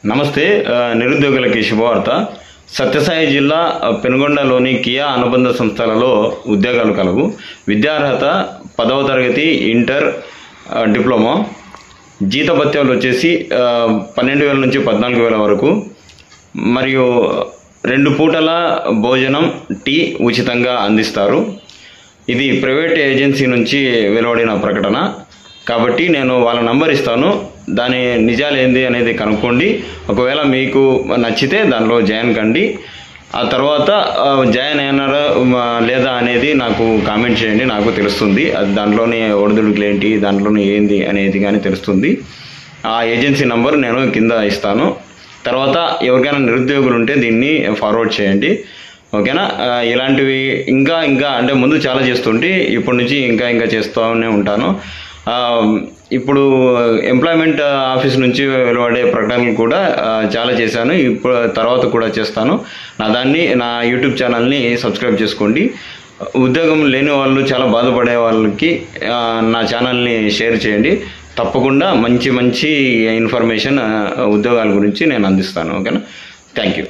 నమస్తే. నిరుద్యోగులకి శుభవార్త. సత్యసాయి జిల్లా పెనుగొండలోని కియా అనుబంధ సంస్థలలో ఉద్యోగాలు కలవు. విద్యార్హత 10వ తరగతి, ఇంటర్, డిప్లొమా. జీతభత్యాలు వచ్చేసి 12,000 నుంచి 14,000 వరకు. మరియు 2 పూటల భోజనం, టీ ఉచితంగా అందిస్తారు. ఇది ప్రైవేట్ ఏజెన్సీ నుంచి వెలువడిన ప్రకటన కాబట్టి నేను వాళ్ళ నంబర్ ఇస్తాను. దాని నిజాలు ఏంది అనేది కనుక్కోండి. ఒకవేళ మీకు నచ్చితే దానిలో జాయిన్ కండి. ఆ తర్వాత జాయిన్ అయినారా లేదా అనేది నాకు కామెంట్ చేయండి, నాకు తెలుస్తుంది. అది దాంట్లోని ఒడిదుడుకులు ఏంటి, దాంట్లోని ఏంది అనేది కానీ తెలుస్తుంది. ఆ ఏజెన్సీ నంబర్ నేను కింద ఇస్తాను. తర్వాత ఎవరికైనా నిరుద్యోగులు ఉంటే దీన్ని ఫార్వర్డ్ చేయండి, ఓకేనా. ఇలాంటివి ఇంకా అంటే ముందు చాలా చేస్తుంటే ఇప్పటి నుంచి ఇంకా చేస్తూనే ఉంటాను. ఇప్పుడు ఎంప్లాయ్మెంట్ ఆఫీస్ నుంచి వెలువడే ప్రకటనలు కూడా చాలా చేశాను. ఇప్పుడు తర్వాత కూడా చేస్తాను. నా యూట్యూబ్ ఛానల్ని సబ్స్క్రైబ్ చేసుకోండి. ఉద్యోగం లేని వాళ్ళు, చాలా బాధపడే వాళ్ళకి నా ఛానల్ని షేర్ చేయండి. తప్పకుండా మంచి ఇన్ఫర్మేషన్ ఉద్యోగాల గురించి నేను అందిస్తాను, ఓకేనా. Thank you.